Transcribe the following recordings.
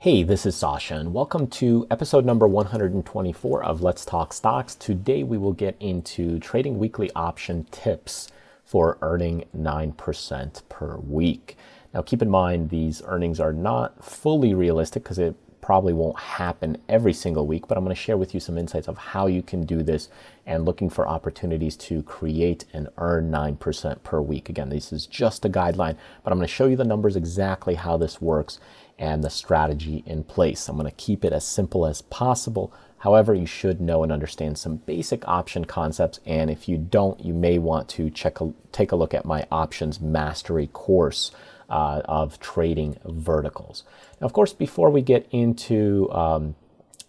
Hey, this is Sasha, and welcome to episode number 124 of Let's Talk Stocks. Today we will get into trading weekly option tips for earning 9% per week. Now keep in mind these earnings are not fully realistic because it probably won't happen every single week, but I'm going to share with you some insights of how you can do this and looking for opportunities to create and earn 9% per week. Again, this is just a guideline, but I'm going to show you the numbers exactly how this works and the strategy in place. I'm going to keep it as simple as possible. However, you should know and understand some basic option concepts, and if you don't, you may want to take a look at my options mastery course of trading verticals. Now, of course, before we get into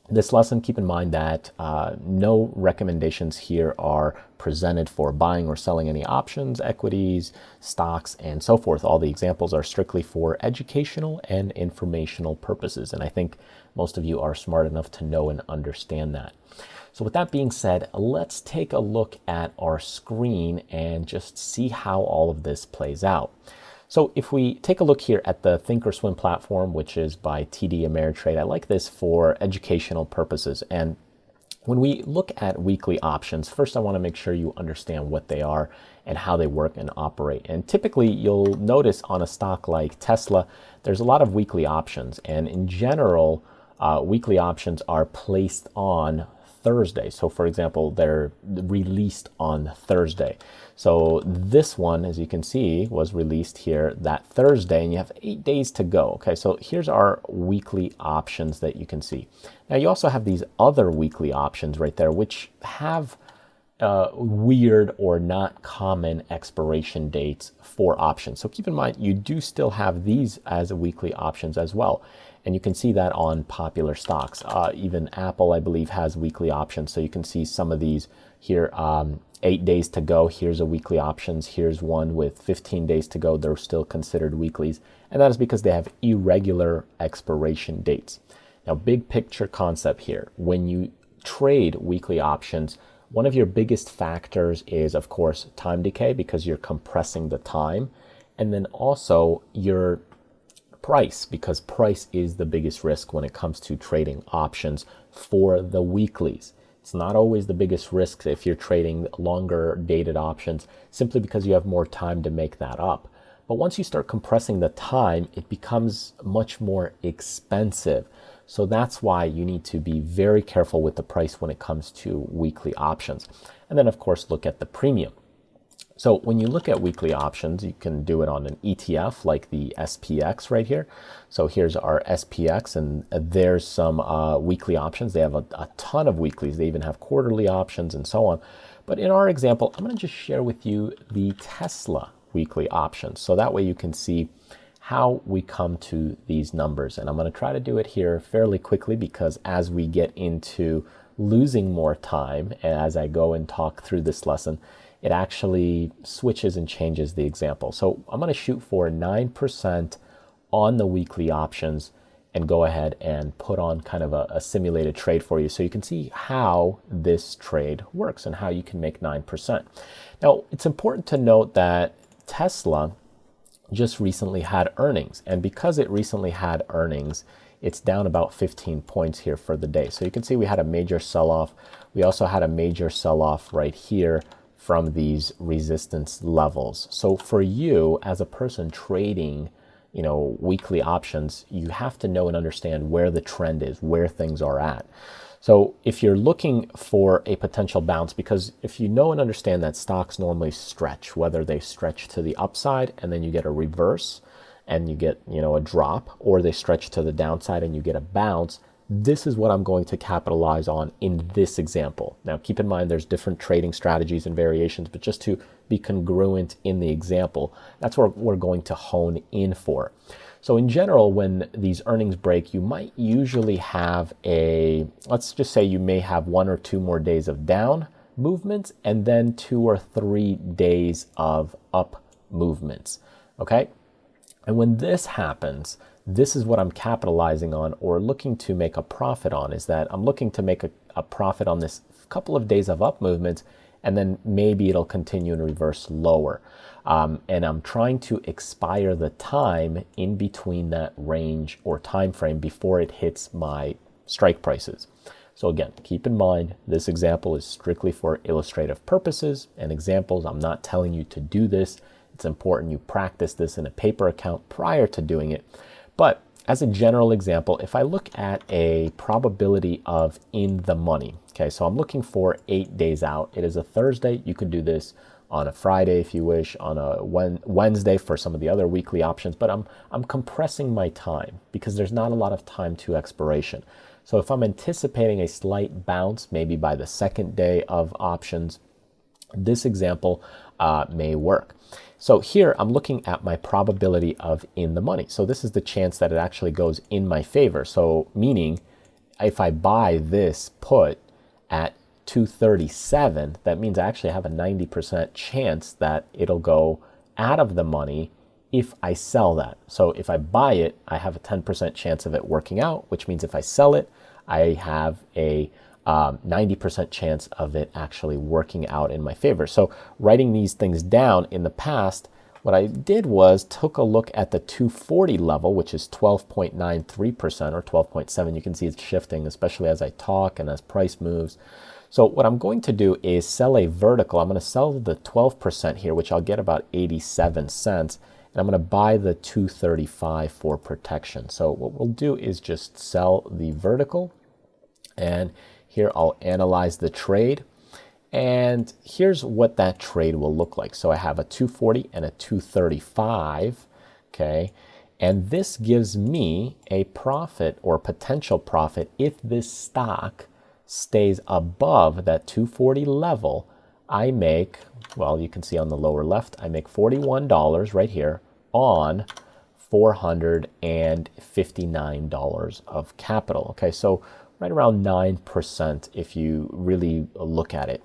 this lesson, keep in mind that no recommendations here are presented for buying or selling any options, equities, stocks, and so forth. All the examples are strictly for educational and informational purposes, and I think most of you are smart enough to know and understand that. So with that being said, let's take a look at our screen and just see how all of this plays out. So if we take a look here at the Thinkorswim platform, which is by TD Ameritrade, I like this for educational purposes. And when we look at weekly options, first I want to make sure you understand what they are and how they work and operate. And typically you'll notice on a stock like Tesla, there's a lot of weekly options. And in general, weekly options are placed on Thursday. So for example, they're released on Thursday. So this one, as you can see, was released here that Thursday, and you have 8 days to go. Okay, so here's our weekly options that you can see. Now you also have these other weekly options right there, which have weird or not common expiration dates for options. So keep in mind, you do still have these as weekly options as well. And you can see that on popular stocks. Even Apple, I believe, has weekly options. So you can see some of these here, 8 days to go. Here's a weekly options. Here's one with 15 days to go. They're still considered weeklies. And that is because they have irregular expiration dates. Now, big picture concept here. When you trade weekly options, one of your biggest factors is, of course, time decay, because you're compressing the time. And then also your price, because price is the biggest risk when it comes to trading options for the weeklies. It's not always the biggest risk if you're trading longer dated options, simply because you have more time to make that up. But once you start compressing the time, it becomes much more expensive. So that's why you need to be very careful with the price when it comes to weekly options. And then of course, look at the premium. So when you look at weekly options, you can do it on an ETF like the SPX right here. So here's our SPX, and there's some weekly options. They have a ton of weeklies. They even have quarterly options and so on. But in our example, I'm going to just share with you the Tesla weekly options. So that way you can see how we come to these numbers. And I'm going to try to do it here fairly quickly, because as we get into losing more time as I go and talk through this lesson, it actually switches and changes the example. So I'm going to shoot for 9% on the weekly options and go ahead and put on kind of a simulated trade for you so you can see how this trade works and how you can make 9%. Now, it's important to note that Tesla just recently had earnings, and because it recently had earnings, it's down about 15 points here for the day. So you can see we had a major sell-off. We also had a major sell-off right here from these resistance levels. So for you as a person trading, weekly options, you have to know and understand where the trend is, where things are at. So if you're looking for a potential bounce, because if you know and understand that stocks normally stretch, whether they stretch to the upside and then you get a reverse and you get, a drop, or they stretch to the downside and you get a bounce, this is what I'm going to capitalize on in this example. Now, keep in mind, there's different trading strategies and variations, but just to be congruent in the example, that's where we're going to hone in for. So in general, when these earnings break, you might usually have let's just say you may have 1 or 2 more days of down movements and then 2 or 3 days of up movements, okay? And when this happens, this is what I'm capitalizing on or looking to make a profit on, is that I'm looking to make a profit on this couple of days of up movements, and then maybe it'll continue and reverse lower. and I'm trying to expire the time in between that range or time frame before it hits my strike prices. So again, keep in mind, this example is strictly for illustrative purposes and examples. I'm not telling you to do this. It's important you practice this in a paper account prior to doing it. But as a general example, if I look at a probability of in the money, okay, so I'm looking for 8 days out. It is a Thursday. You could do this on a Friday if you wish, on a Wednesday for some of the other weekly options, but I'm compressing my time because there's not a lot of time to expiration. So if I'm anticipating a slight bounce, maybe by the second day of options, this example may work. So here I'm looking at my probability of in the money. So this is the chance that it actually goes in my favor. So meaning if I buy this put at 237, that means I actually have a 90% chance that it'll go out of the money if I sell that. So if I buy it, I have a 10% chance of it working out, which means if I sell it, I have a 90% chance of it actually working out in my favor. So writing these things down in the past, what I did was took a look at the 240 level, which is 12.93% or 12.7. You can see it's shifting, especially as I talk and as price moves. So what I'm going to do is sell a vertical. I'm going to sell the 12% here, which I'll get about 87 cents. And I'm going to buy the 235 for protection. So what we'll do is just sell the vertical. And here I'll analyze the trade. And here's what that trade will look like. So I have a 240 and a 235. Okay. And this gives me a profit or potential profit if this stock stays above that 240 level. I make, well, you can see on the lower left, I make $41 right here on $459 of capital. Okay, so right around 9% if you really look at it.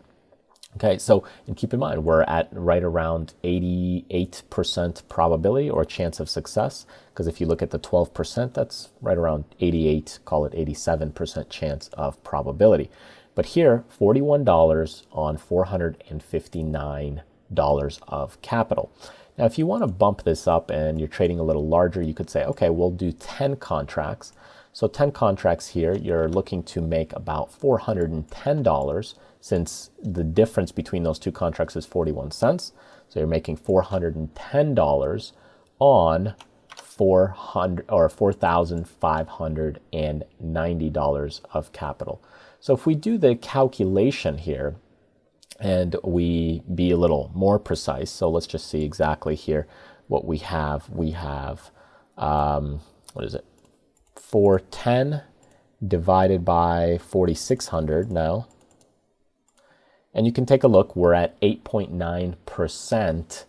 Okay, so and keep in mind, we're at right around 88% probability or chance of success, because if you look at the 12%, that's right around 88, call it 87% chance of probability. But here, $41 on $459 of capital. Now, if you want to bump this up and you're trading a little larger, you could say, okay, we'll do 10 contracts. So 10 contracts here, you're looking to make about $410 since the difference between those two contracts is 41 cents. So you're making $410 on $4,590 of capital. So if we do the calculation here and we be a little more precise, so let's just see exactly here what we have. We have, what is it? 410 divided by 4,600 now. And you can take a look, we're at 8.9%,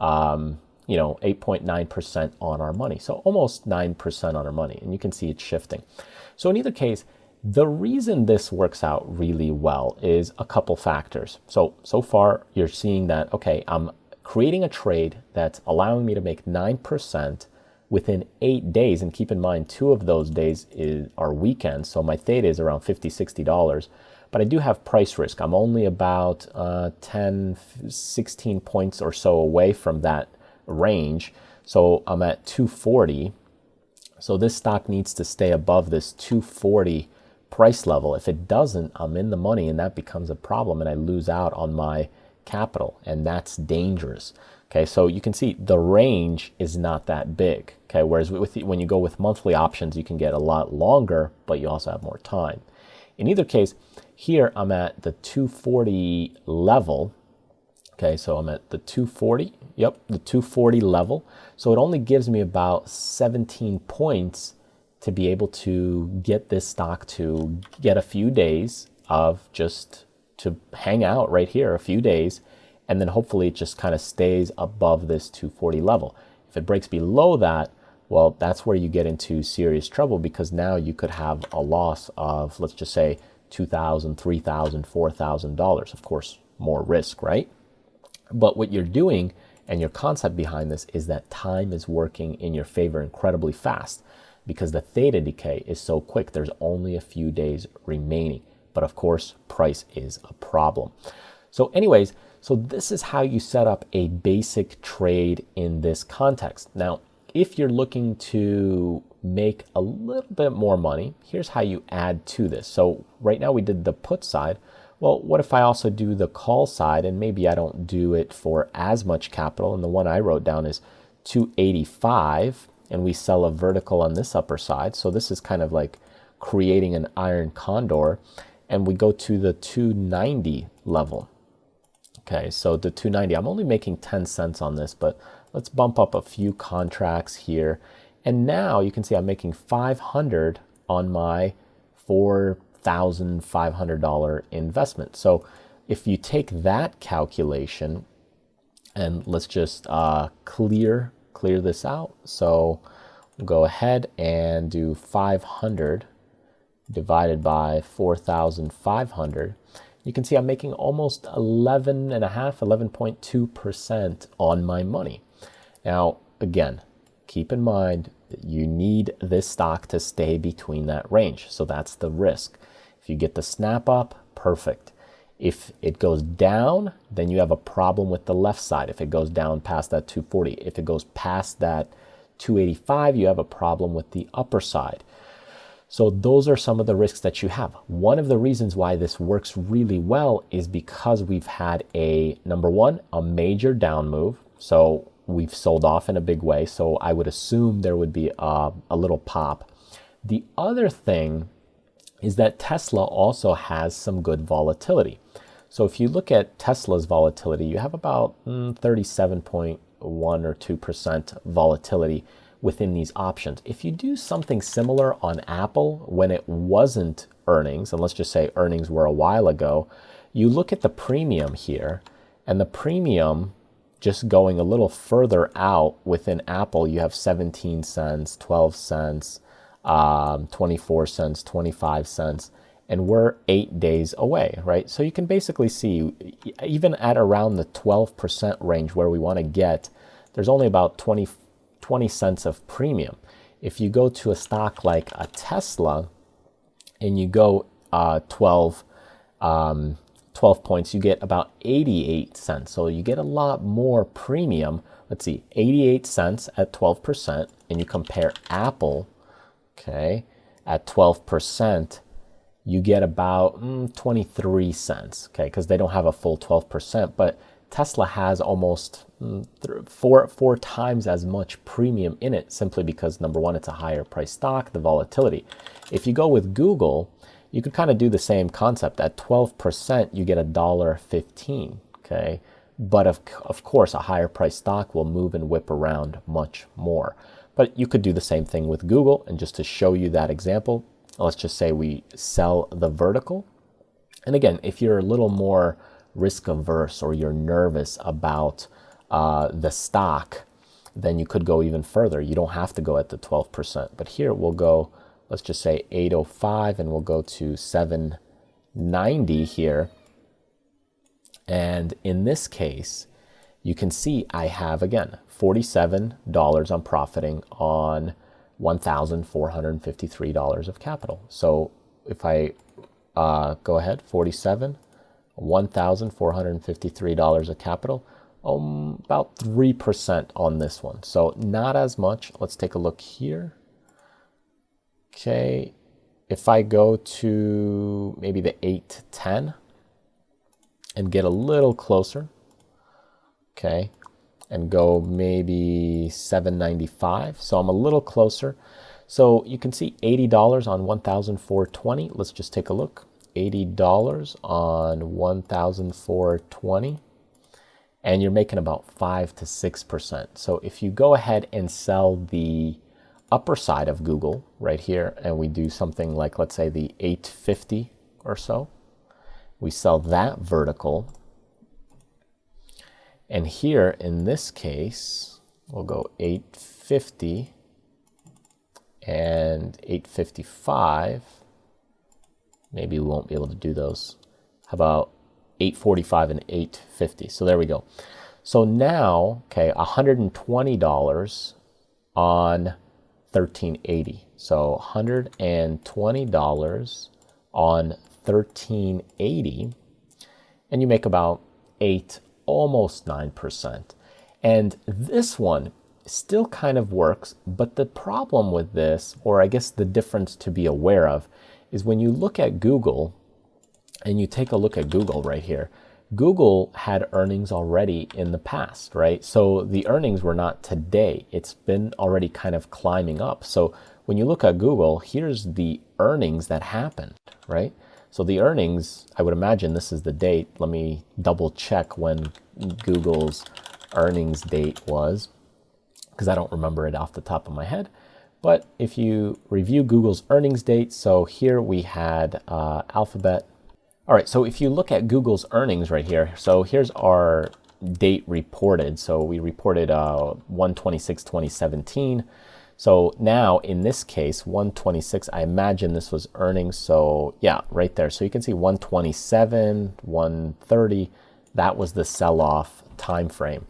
8.9% on our money. So almost 9% on our money. And you can see it's shifting. So in either case, the reason this works out really well is a couple factors. So far you're seeing that, okay, I'm creating a trade that's allowing me to make 9% within 8 days. And keep in mind, 2 of those days are weekends. So my theta is around $50, $60. But I do have price risk. I'm only about 10, 16 points or so away from that range. So I'm at 240. So this stock needs to stay above this 240 price level. If it doesn't, I'm in the money and that becomes a problem and I lose out on my capital, and that's dangerous. Okay, so you can see the range is not that big. Okay, whereas when you go with monthly options, you can get a lot longer, but you also have more time. In either case, here I'm at the 240 level. Okay, so I'm at the 240. Yep, the 240 level. So it only gives me about 17 points to be able to get this stock to get a few days of just to hang out right here, a few days, and then hopefully it just kind of stays above this 240 level. If it breaks below that, well, that's where you get into serious trouble, because now you could have a loss of, let's just say, $2,000, $3,000, $4,000. Of course, more risk, right? But what you're doing and your concept behind this is that time is working in your favor incredibly fast, because the theta decay is so quick. There's only a few days remaining. But of course, price is a problem. So anyways, So this is how you set up a basic trade in this context. Now, if you're looking to make a little bit more money, here's how you add to this. So right now we did the put side. Well, what if I also do the call side, and maybe I don't do it for as much capital, and the one I wrote down is 285, and we sell a vertical on this upper side. So this is kind of like creating an iron condor, and we go to the 290 level. Okay, so the 290, I'm only making 10 cents on this, but let's bump up a few contracts here. And now you can see I'm making 500 on my $4,500 investment. So if you take that calculation, and let's just clear this out. So we'll go ahead and do 500 divided by 4,500. You can see I'm making almost 11.2% on my money. Now, again, keep in mind that you need this stock to stay between that range. So that's the risk. If you get the snap up, perfect. If it goes down, then you have a problem with the left side. If it goes down past that 240, if it goes past that 285, you have a problem with the upper side. So those are some of the risks that you have. One of the reasons why this works really well is because we've had number one, a major down move. So we've sold off in a big way. So I would assume there would be a little pop. The other thing is that Tesla also has some good volatility. So if you look at Tesla's volatility, you have about 37.1 or 2% volatility within these options. If you do something similar on Apple when it wasn't earnings, and let's just say earnings were a while ago, you look at the premium here, and the premium just going a little further out within Apple, you have 17 cents, 12 cents, 24 cents, 25 cents, and we're 8 days away, right? So you can basically see, even at around the 12% range where we want to get, there's only about 20 cents of premium. If you go to a stock like a Tesla and you go 12 points, you get about 88 cents. So you get a lot more premium. Let's see, 88 cents at 12%, and you compare Apple, okay, at 12%, you get about 23 cents, okay, because they don't have a full 12%, but Tesla has almost four times as much premium in it, simply because, number one, it's a higher price stock, the volatility. If you go with Google, you could kind of do the same concept. At 12%, you get $1.15, okay? But of course, a higher price stock will move and whip around much more. But you could do the same thing with Google. And just to show you that example, let's just say we sell the vertical. And again, if you're a little more risk averse or you're nervous about the stock, then you could go even further. You don't have to go at the 12%. But here we'll go, let's just say 805, and we'll go to 790 here. And in this case, you can see I have, again, $47 I'm profiting on $1,453 of capital. So if I go ahead, 47, $1,453 of capital, about 3% on this one. So not as much. Let's take a look here. Okay, if I go to maybe the 810 and get a little closer, okay, and go maybe 795. So I'm a little closer. So you can see $80 on 1,420. Let's just take a look. $80 on 1,420, and you're making about 5 to 6%. So if you go ahead and sell the upper side of Google right here, and we do something like, let's say, the 850 or so, we sell that vertical. And here in this case, we'll go 850 and 855. Maybe we won't be able to do those. How about 845 and 850? So there we go. So now, okay, $120 on 1380. So $120 on 1380, and you make about 8 almost 9%. And this one still kind of works, but the problem with this, or I guess the difference to be aware of, is when you look at Google, and you take a look at Google right here, Google had earnings already in the past, right? So the earnings were not today. It's been already kind of climbing up. So when you look at Google, here's the earnings that happened, right? So the earnings, I would imagine this is the date. Let me double check when Google's earnings date was, because I don't remember it off the top of my head. But if you review Google's earnings date, so here we had Alphabet. All right, so if you look at Google's earnings right here, so here's our date reported. So we reported 1/26/2017. So now in this case, 1/26, I imagine this was earnings. So yeah, right there. So you can see 1/27, 1/30, that was the sell-off time frame.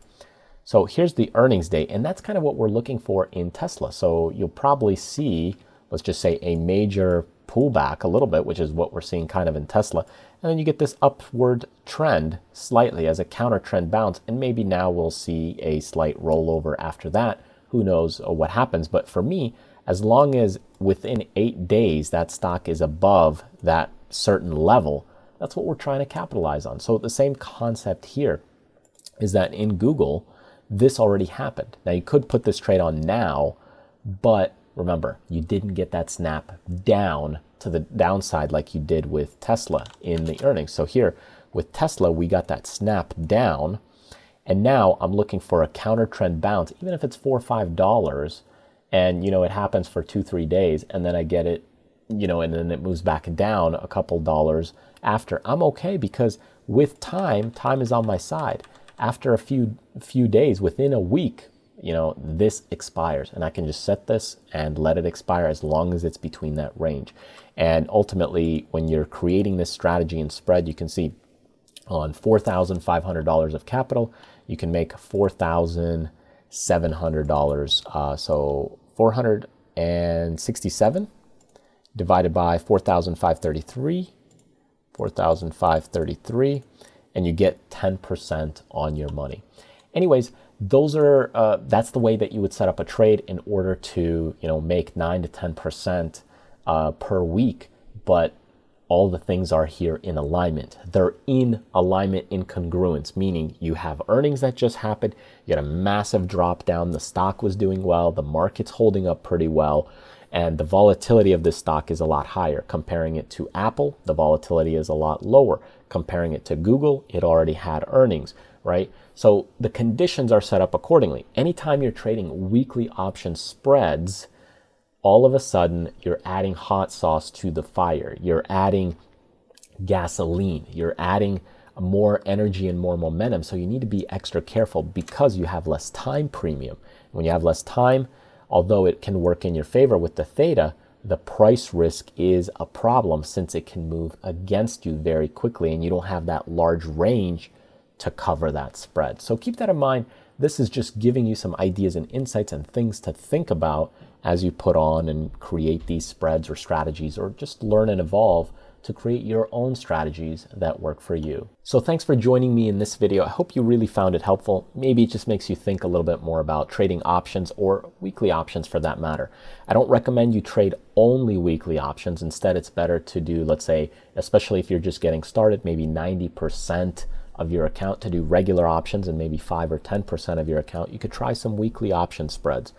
So here's the earnings date, and that's kind of what we're looking for in Tesla. So you'll probably see, let's just say, a major pullback a little bit, which is what we're seeing kind of in Tesla. And then you get this upward trend slightly as a counter trend bounce, and maybe now we'll see a slight rollover after that. Who knows what happens? But for me, as long as within 8 days that stock is above that certain level, that's what we're trying to capitalize on. So the same concept here is that in Google, this already happened. Now you could put this trade on now, but remember, you didn't get that snap down to the downside like you did with Tesla in the earnings. So here with Tesla, we got that snap down, and now I'm looking for a counter trend bounce, even if it's $4 or $5, and it happens for 2-3 days, and then I get it, and then it moves back down a couple dollars after. I'm okay, because with time is on my side. After a few days, within a week, this expires, and I can just set this and let it expire as long as it's between that range. And ultimately, when you're creating this strategy and spread, you can see on $4,500 of capital, you can make $4,700. So 467 divided by 4,533, and you get 10% on your money. Anyways, that's the way that you would set up a trade in order to make 9 to 10% per week. But all the things are here in alignment. They're in alignment, in congruence, meaning you have earnings that just happened, you had a massive drop down, the stock was doing well, the market's holding up pretty well, and the volatility of this stock is a lot higher. Comparing it to Apple, the volatility is a lot lower. Comparing it to Google, it already had earnings, right? So the conditions are set up accordingly. Anytime you're trading weekly option spreads, all of a sudden you're adding hot sauce to the fire. You're adding gasoline. You're adding more energy and more momentum. So you need to be extra careful because you have less time premium. When you have less time, although it can work in your favor with the theta, the price risk is a problem since it can move against you very quickly and you don't have that large range to cover that spread. So keep that in mind. This is just giving you some ideas and insights and things to think about as you put on and create these spreads or strategies, or just learn and evolve to create your own strategies that work for you. So thanks for joining me in this video. I hope you really found it helpful. Maybe it just makes you think a little bit more about trading options, or weekly options for that matter. I don't recommend you trade only weekly options. Instead, it's better to do, let's say, especially if you're just getting started, maybe 90% of your account to do regular options, and maybe 5 or 10% of your account, you could try some weekly option spreads.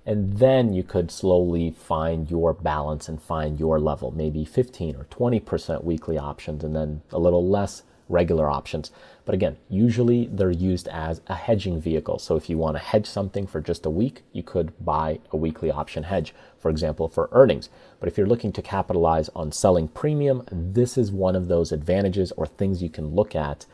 And then you could slowly find your balance and find your level, maybe 15 or 20% weekly options, and then a little less regular options. But again, usually they're used as a hedging vehicle. So if you want to hedge something for just a week, you could buy a weekly option hedge, for example, for earnings. But if you're looking to capitalize on selling premium, this is one of those advantages or things you can look at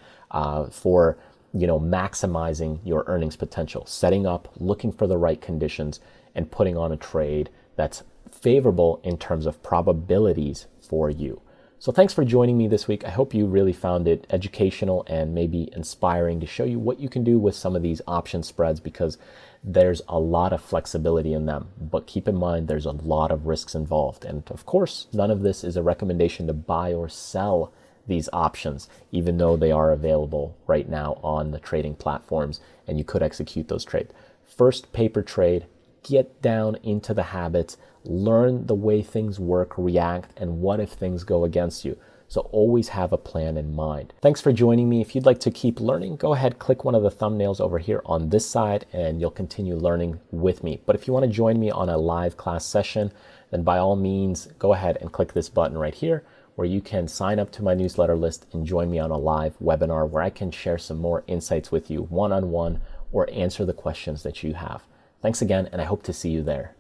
for maximizing your earnings potential, setting up, looking for the right conditions, and putting on a trade that's favorable in terms of probabilities for you. So thanks for joining me this week. I hope you really found it educational and maybe inspiring to show you what you can do with some of these option spreads, because there's a lot of flexibility in them. But keep in mind, there's a lot of risks involved. And of course, none of this is a recommendation to buy or sell these options, even though they are available right now on the trading platforms and you could execute those trades. First paper trade, get down into the habits, learn the way things work, react, and what if things go against you. So always have a plan in mind. Thanks for joining me. If you'd like to keep learning, go ahead, click one of the thumbnails over here on this side and you'll continue learning with me. But if you want to join me on a live class session, then by all means, go ahead and click this button right here where you can sign up to my newsletter list and join me on a live webinar where I can share some more insights with you one-on-one or answer the questions that you have. Thanks again, and I hope to see you there.